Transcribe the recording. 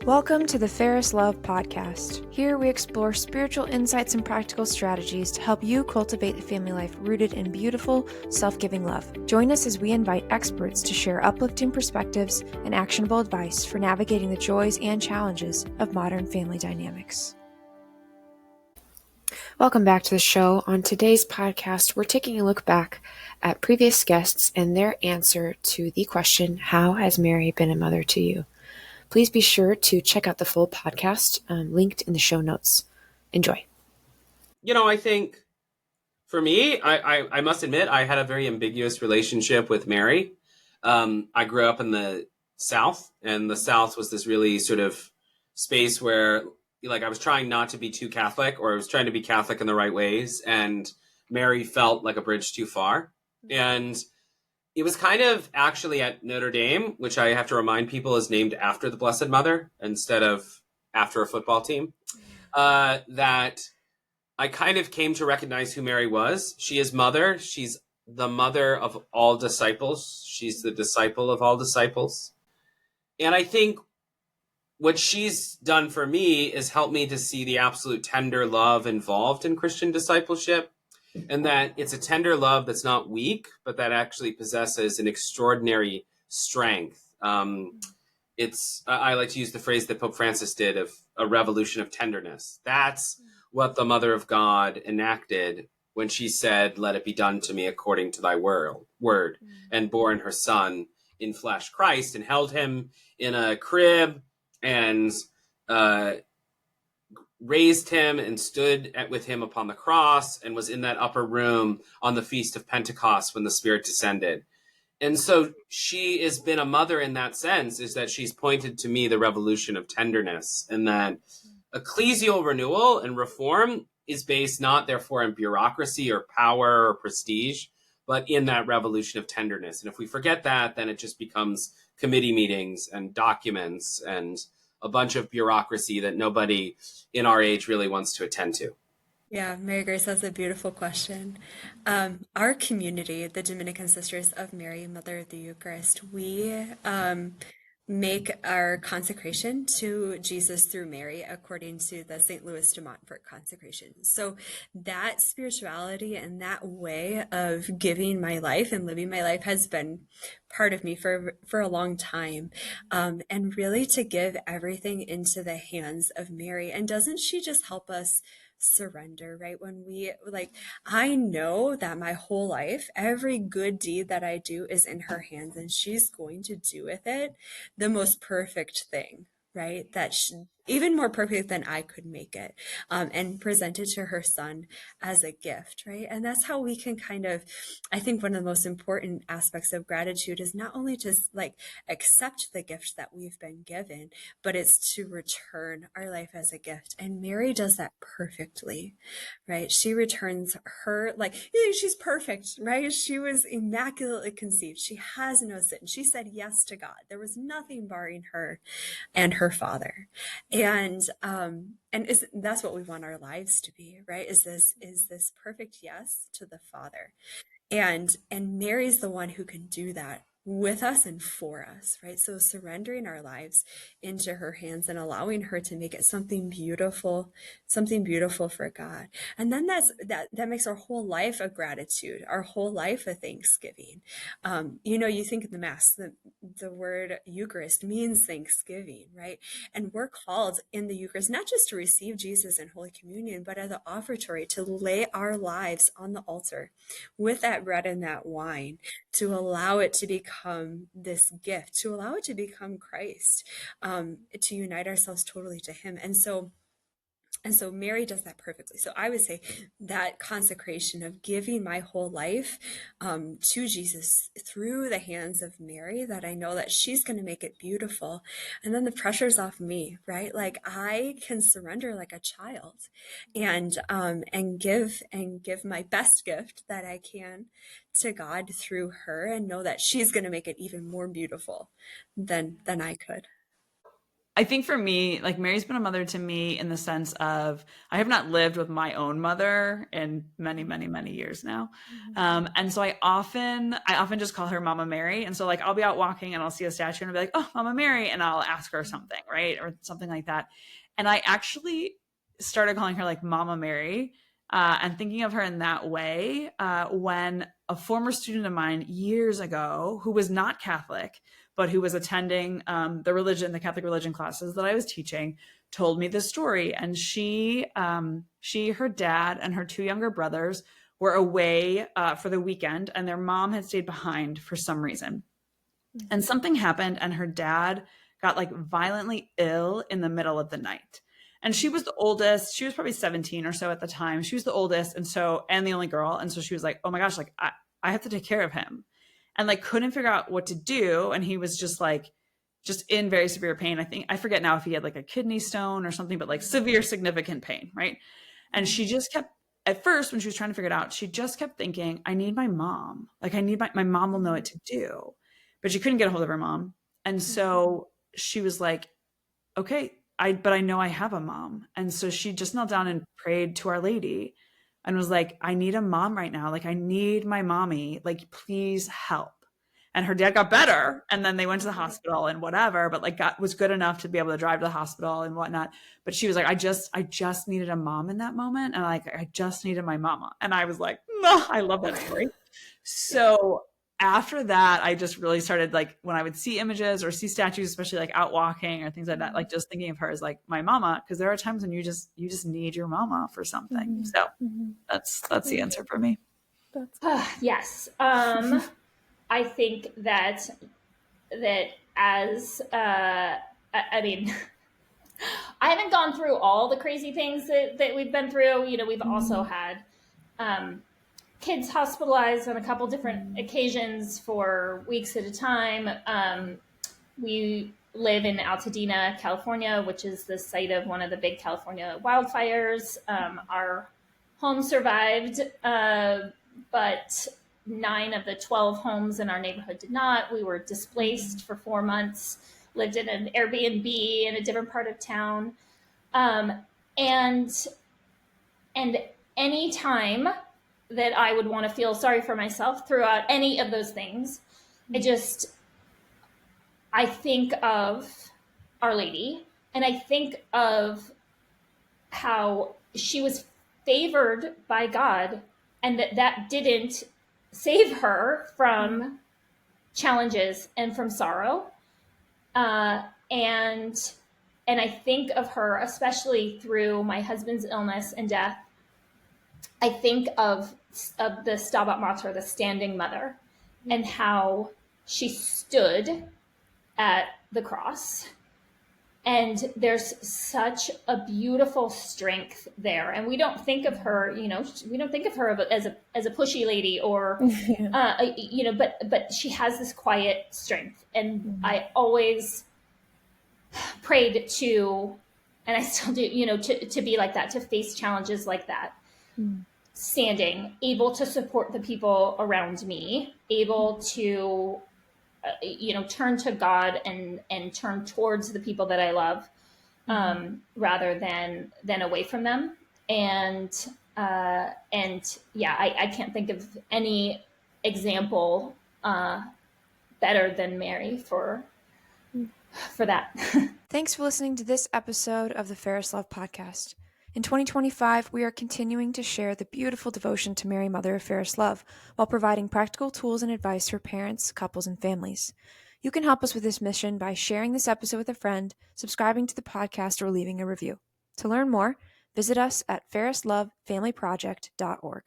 Welcome to the Fairest podcast. Here we explore spiritual insights and practical strategies to help you cultivate a family life rooted in beautiful, self-giving love. Join us as we invite experts to share uplifting perspectives and actionable advice for navigating the joys and challenges of modern family dynamics. Welcome back to the show. On today's podcast, we're taking a look back at previous guests and their answer to the question, how has Mary been a mother to you? Please be sure to check out the full podcast linked in the show notes. Enjoy. I think for me, I must admit, I had a very ambiguous relationship with Mary. I grew up in the South, and the South was this really sort of space where I was trying not to be too Catholic, or I was trying to be Catholic in the right ways. And Mary felt like a bridge too far. And it was kind of actually at Notre Dame, which I have to remind people is named after the Blessed Mother instead of after a football team, that I kind of came to recognize who Mary was. She is mother. She's the mother of all disciples. She's the disciple of all disciples. And I think what she's done for me is help me to see the absolute tender love involved in Christian discipleship. And that it's a tender love that's not weak, but that actually possesses an extraordinary strength. I like to use the phrase that Pope Francis did of a revolution of tenderness. That's what the Mother of God enacted when she said, "Let it be done to me according to thy word," and bore her son in flesh, Christ, and held him in a crib and raised him and stood with him upon the cross and was in that upper room on the Feast of Pentecost when the Spirit descended. And so she has been a mother in that sense, is that she's pointed to me the revolution of tenderness, and that ecclesial renewal and reform is based not therefore in bureaucracy or power or prestige, but in that revolution of tenderness. And if we forget that, then it just becomes committee meetings and documents and a bunch of bureaucracy that nobody in our age really wants to attend to. Yeah, Mary Grace, that's a beautiful question. Our community, the Dominican Sisters of Mary, Mother of the Eucharist, we make our consecration to Jesus through Mary according to the St. Louis de Montfort consecration. So that spirituality and that way of giving my life and living my life has been part of me for a long time. And really to give everything into the hands of Mary. And doesn't she just help us surrender, right? When we I know that my whole life, every good deed that I do is in her hands, and she's going to do with it the most perfect thing, right? Even more perfect than I could make it, and present it to her son as a gift, right? And that's how we can I think one of the most important aspects of gratitude is not only to accept the gift that we've been given, but it's to return our life as a gift. And Mary does that perfectly, right? She returns her, she's perfect, right? She was immaculately conceived. She has no sin. She said yes to God. There was nothing barring her and her Father. And that's what we want our lives to be, right? Is this perfect yes to the Father. And Mary's the one who can do that with us and for us, right? So surrendering our lives into her hands and allowing her to make it something beautiful for God. And then that makes our whole life a gratitude, our whole life a thanksgiving. You think of the Mass, the word Eucharist means thanksgiving, right? And we're called in the Eucharist, not just to receive Jesus in Holy Communion, but as an offertory to lay our lives on the altar with that bread and that wine, to allow it to become this gift, to allow it to become Christ, to unite ourselves totally to him. And so Mary does that perfectly. So I would say that consecration of giving my whole life to Jesus through the hands of Mary, that I know that she's going to make it beautiful. And then the pressure's off me, right? Like I can surrender like a child and give my best gift that I can to God through her, and know that she's going to make it even more beautiful than I could. I think for me, like Mary's been a mother to me in the sense of I have not lived with my own mother in many, many, many years now. And so I often just call her Mama Mary. And so like I'll be out walking and I'll see a statue and I'll be like, oh, Mama Mary. And I'll ask her something, right? Or something like that. And I actually started calling her like Mama Mary and thinking of her in that way when a former student of mine years ago who was not Catholic, but who was attending the Catholic religion classes that I was teaching, told me this story. And her dad and her two younger brothers were away for the weekend, and their mom had stayed behind for some reason. And something happened, and her dad got like violently ill in the middle of the night. And she was the oldest. She was probably 17 or so at the time. She was the oldest, and the only girl. And so she was like, oh my gosh, like I have to take care of him. And like couldn't figure out what to do. And he was just in very severe pain. I forget now if he had like a kidney stone or something, but like severe, significant pain. Right. And she just kept, at first, when she was trying to figure it out, she just kept thinking, I need my mom. Like I need my mom will know what to do. But she couldn't get a hold of her mom. And so she was like, okay, but I know I have a mom. And so she just knelt down and prayed to Our Lady and was like, I need a mom right now. Like, I need my mommy. Like, please help. And her dad got better. And then they went to the hospital and whatever, but like was good enough to be able to drive to the hospital and whatnot. But she was like, I just needed a mom in that moment. And like, I just needed my mama. And I was like, no, I love that story. So after that, I just really started like when I would see images or see statues, especially like out walking or things like that, like just thinking of her as like my mama, because there are times when you just need your mama for something. So that's the answer for me. Yes. I think that as I mean, I haven't gone through all the crazy things that we've been through. You know, we've also had kids hospitalized on a couple different occasions for weeks at a time. We live in Altadena, California, which is the site of one of the big California wildfires. Our home survived, but 9 of the 12 homes in our neighborhood did not. We were displaced for 4 months, lived in an Airbnb in a different part of town. And any time that I would want to feel sorry for myself throughout any of those things, I think of Our Lady, and I think of how she was favored by God, and that didn't save her from challenges and from sorrow. And I think of her, especially through my husband's illness and death. I think of the Stabat Mater, the standing mother, and how she stood at the cross. And there's such a beautiful strength there. And we don't think of her, we don't think of her as a pushy lady or, but she has this quiet strength. And I always prayed to, and I still do, to be like that, to face challenges like that. Standing, able to support the people around me, able to, turn to God and turn towards the people that I love, rather than away from them. And I can't think of any example better than Mary for that. Thanks for listening to this episode of the Fairest Love Podcast. In 2025, we are continuing to share the beautiful devotion to Mary, Mother of Fairest Love, while providing practical tools and advice for parents, couples, and families. You can help us with this mission by sharing this episode with a friend, subscribing to the podcast, or leaving a review. To learn more, visit us at fairestlovefamilyproject.org.